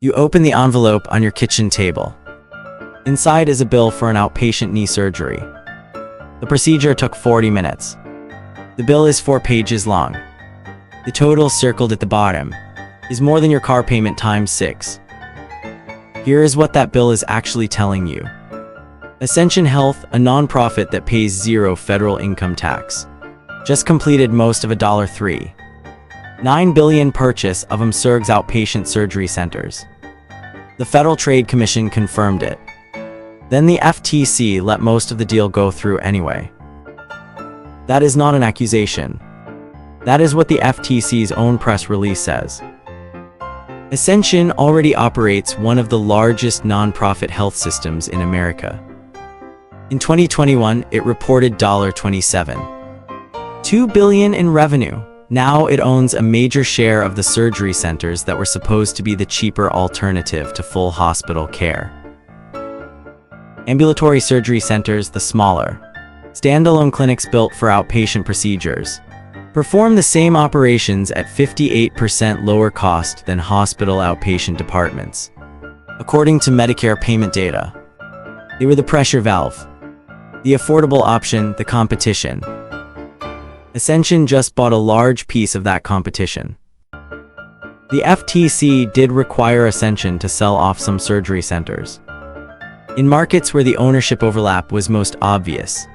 You open the envelope on your kitchen table. Inside is a bill for an outpatient knee surgery. The procedure took 40 minutes. The bill is 4 pages long. The total circled at the bottom is more than your car payment times 6. Here is what that bill is actually telling you. Ascension Health, a nonprofit that pays 0 federal income tax, just completed most of a $3.9 billion purchase of AmSurg's outpatient surgery centers. The Federal Trade Commission confirmed it. Then the FTC let most of the deal go through anyway. That is not an accusation. That is what the FTC's own press release says. Ascension already operates one of the largest nonprofit health systems in America. In 2021, it reported $27.2 billion in revenue. Now it owns a major share of the surgery centers that were supposed to be the cheaper alternative to full hospital care. Ambulatory surgery centers, the smaller, standalone clinics built for outpatient procedures, perform the same operations at 58% lower cost than hospital outpatient departments. According to Medicare payment data, they were the pressure valve, the affordable option, the competition. Ascension just bought a large piece of that competition. The FTC did require Ascension to sell off some surgery centers. In markets where the ownership overlap was most obvious,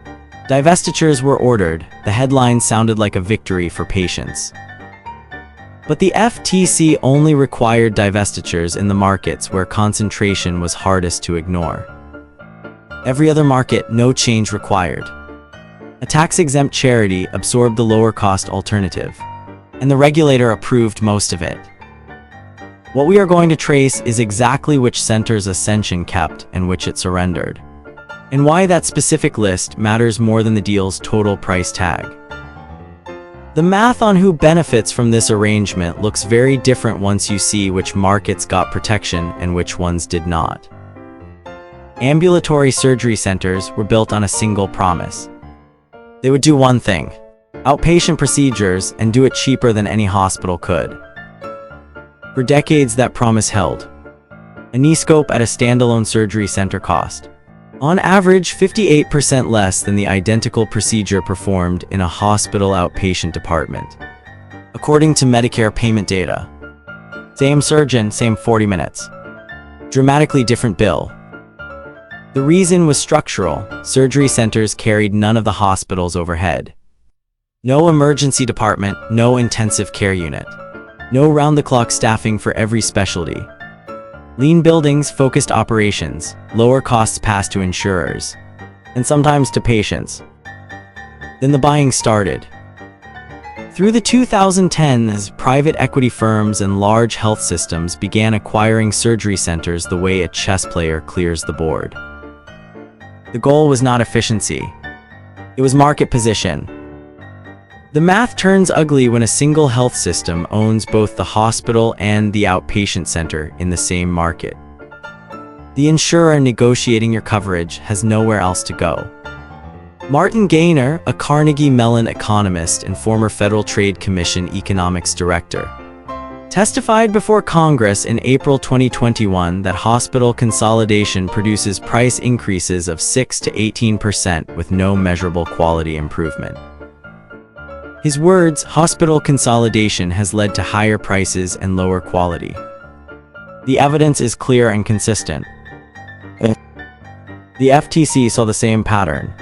divestitures were ordered. The headline sounded like a victory for patients. But the FTC only required divestitures in the markets where concentration was hardest to ignore. Every other market, no change required. A tax-exempt charity absorbed the lower-cost alternative, and the regulator approved most of it. What we are going to trace is exactly which centers Ascension kept and which it surrendered, and why that specific list matters more than the deal's total price tag. The math on who benefits from this arrangement looks very different once you see which markets got protection and which ones did not. Ambulatory surgery centers were built on a single promise. They would do one thing: outpatient procedures, and do it cheaper than any hospital could. For decades that promise held. A knee scope at a standalone surgery center cost, on average, 58% less than the identical procedure performed in a hospital outpatient department. According to Medicare payment data, same surgeon, same 40 minutes. Dramatically different bill. The reason was structural. Surgery centers carried none of the hospital's overhead. No emergency department, no intensive care unit. No round-the-clock staffing for every specialty. Lean buildings, focused operations, lower costs passed to insurers, and sometimes to patients. Then the buying started. Through the 2010s, private equity firms and large health systems began acquiring surgery centers the way a chess player clears the board. The goal was not efficiency. It was market position. The math turns ugly when a single health system owns both the hospital and the outpatient center in the same market. The insurer negotiating your coverage has nowhere else to go. Martin Gaynor, a Carnegie Mellon economist and former Federal Trade Commission economics director, testified before Congress in April 2021 that hospital consolidation produces price increases of 6 to 18% with no measurable quality improvement. His words, hospital consolidation has led to higher prices and lower quality. The evidence is clear and consistent. The FTC saw the same pattern.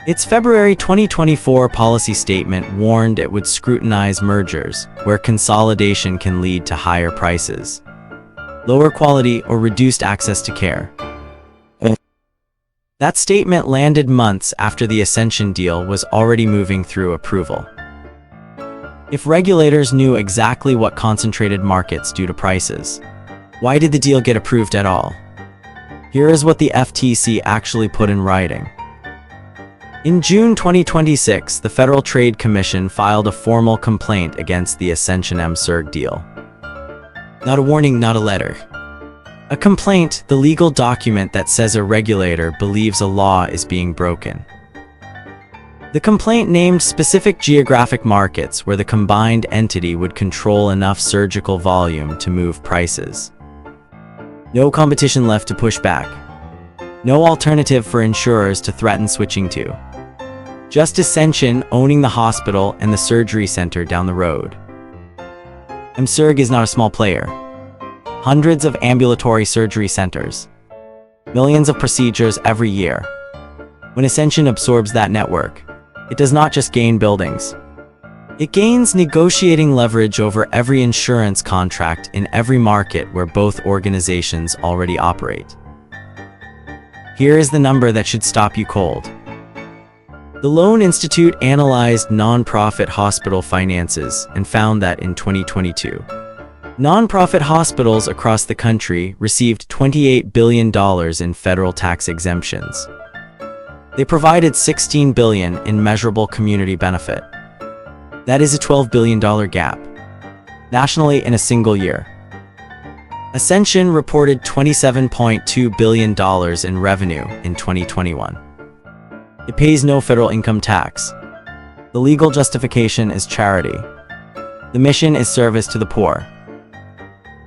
Its February 2024 policy statement warned it would scrutinize mergers where consolidation can lead to higher prices, lower quality, or reduced access to care. That statement landed months after the Ascension deal was already moving through approval. If regulators knew exactly what concentrated markets do to prices, why did the deal get approved at all? Here is what the FTC actually put in writing. In June 2026, the Federal Trade Commission filed a formal complaint against the Ascension AmSurg deal. Not a warning, not a letter. A complaint, the legal document that says a regulator believes a law is being broken. The complaint named specific geographic markets where the combined entity would control enough surgical volume to move prices. No competition left to push back. No alternative for insurers to threaten switching to. Just Ascension owning the hospital and the surgery center down the road. AmSurg is not a small player. Hundreds of ambulatory surgery centers. Millions of procedures every year. When Ascension absorbs that network, it does not just gain buildings. It gains negotiating leverage over every insurance contract in every market where both organizations already operate. Here is the number that should stop you cold. The Lown Institute analyzed nonprofit hospital finances and found that in 2022, nonprofit hospitals across the country received $28 billion in federal tax exemptions. They provided $16 billion in measurable community benefit. That is a $12 billion gap, nationally in a single year. Ascension reported $27.2 billion in revenue in 2021. It pays no federal income tax. The legal justification is charity. The mission is service to the poor.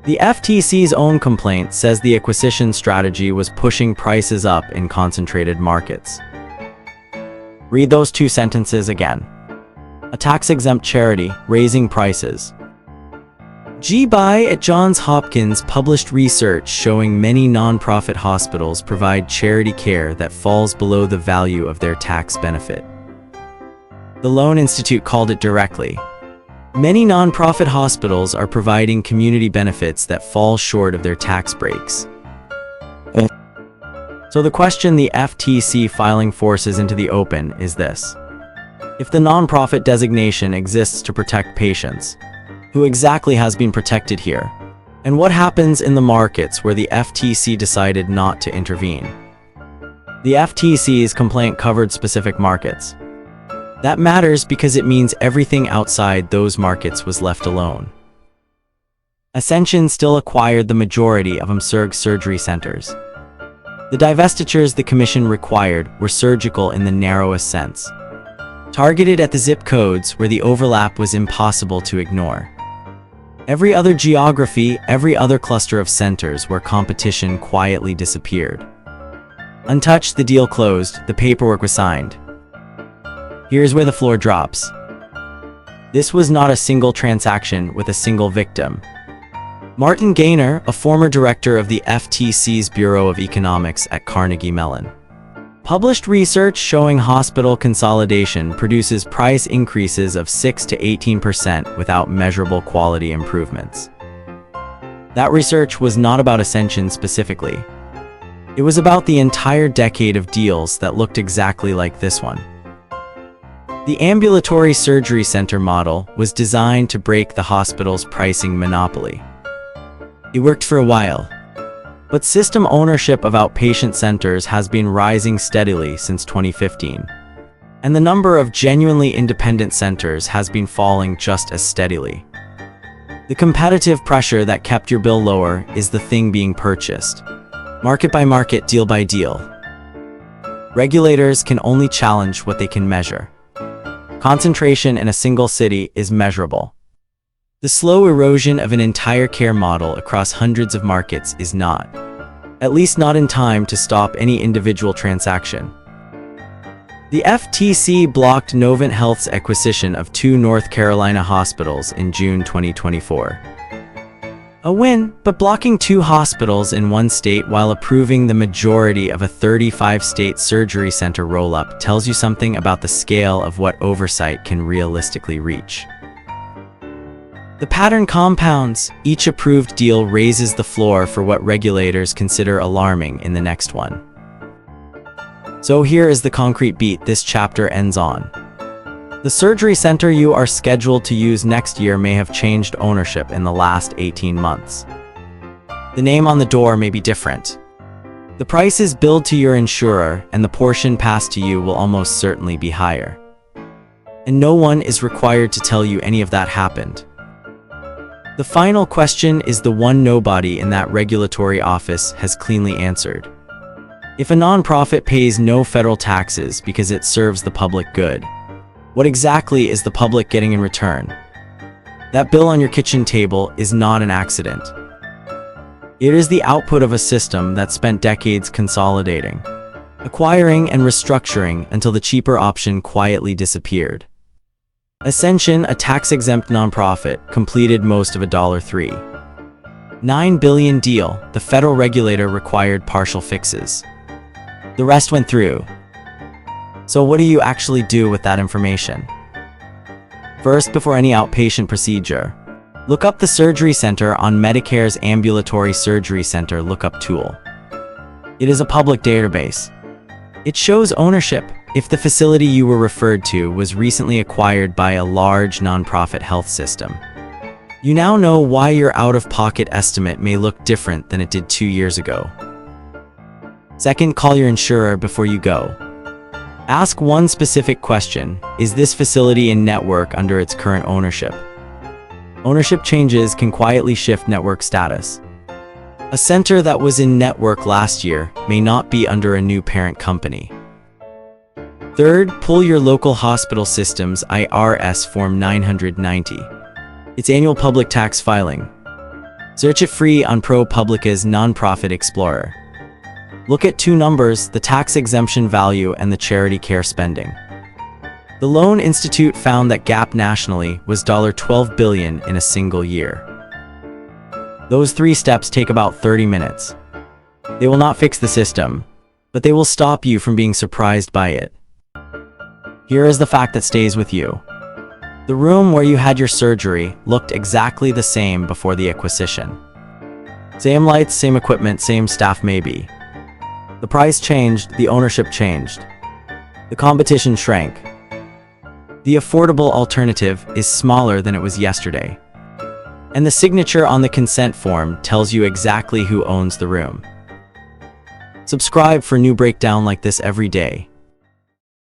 The FTC's own complaint says the acquisition strategy was pushing prices up in concentrated markets. Read those two sentences again. A tax-exempt charity raising prices. G.By at Johns Hopkins published research showing many nonprofit hospitals provide charity care that falls below the value of their tax benefit. The Lown Institute called it directly. Many nonprofit hospitals are providing community benefits that fall short of their tax breaks. So the question the FTC filing forces into the open is this. If the nonprofit designation exists to protect patients, who exactly has been protected here? And what happens in the markets where the FTC decided not to intervene? The FTC's complaint covered specific markets. That matters because it means everything outside those markets was left alone. Ascension still acquired the majority of AmSurg surgery centers. The divestitures the commission required were surgical in the narrowest sense, targeted at the zip codes where the overlap was impossible to ignore. Every other geography, every other cluster of centers where competition quietly disappeared. Untouched, the deal closed, the paperwork was signed. Here's where the floor drops. This was not a single transaction with a single victim. Martin Gaynor, a former director of the FTC's Bureau of Economics at Carnegie Mellon, published research showing hospital consolidation produces price increases of 6 to 18% without measurable quality improvements. That research was not about Ascension specifically. It was about the entire decade of deals that looked exactly like this one. The ambulatory surgery center model was designed to break the hospital's pricing monopoly. It worked for a while, but system ownership of outpatient centers has been rising steadily since 2015, and the number of genuinely independent centers has been falling just as steadily. The competitive pressure that kept your bill lower is the thing being purchased, market by market, deal by deal. Regulators can only challenge what they can measure. Concentration in a single city is measurable. The slow erosion of an entire care model across hundreds of markets is not, at least not in time to stop any individual transaction. The FTC blocked Novant Health's acquisition of 2 North Carolina hospitals in June 2024. A win, but blocking 2 hospitals in one state while approving the majority of a 35-state surgery center roll-up tells you something about the scale of what oversight can realistically reach. The pattern compounds. Each approved deal raises the floor for what regulators consider alarming in the next one. So here is the concrete beat this chapter ends on. The surgery center you are scheduled to use next year may have changed ownership in the last 18 months. The name on the door may be different. The price is billed to your insurer, and the portion passed to you will almost certainly be higher. And no one is required to tell you any of that happened. The final question is the one nobody in that regulatory office has cleanly answered. If a nonprofit pays no federal taxes because it serves the public good, what exactly is the public getting in return? That bill on your kitchen table is not an accident. It is the output of a system that spent decades consolidating, acquiring and restructuring until the cheaper option quietly disappeared. Ascension, a tax-exempt nonprofit, completed most of a $3.9 billion deal. The federal regulator required partial fixes. The rest went through. So what do you actually do with that information? First, before any outpatient procedure, look up the surgery center on Medicare's Ambulatory Surgery Center lookup tool. It is a public database. It shows ownership if the facility you were referred to was recently acquired by a large nonprofit health system. You now know why your out-of-pocket estimate may look different than it did 2 years ago. Second, call your insurer before you go. Ask one specific question: is this facility in network under its current ownership? Ownership changes can quietly shift network status. A center that was in network last year may not be under a new parent company. Third, pull your local hospital system's IRS Form 990. Its annual public tax filing. Search it free on ProPublica's Nonprofit Explorer. Look at two numbers: the tax exemption value and the charity care spending. The Lown Institute found that gap nationally was $12 billion in a single year. Those 3 steps take about 30 minutes. They will not fix the system, but they will stop you from being surprised by it. Here is the fact that stays with you. The room where you had your surgery looked exactly the same before the acquisition. Same lights, same equipment, same staff maybe. The price changed, the ownership changed. The competition shrank. The affordable alternative is smaller than it was yesterday. And the signature on the consent form tells you exactly who owns the room. Subscribe for new breakdown like this every day.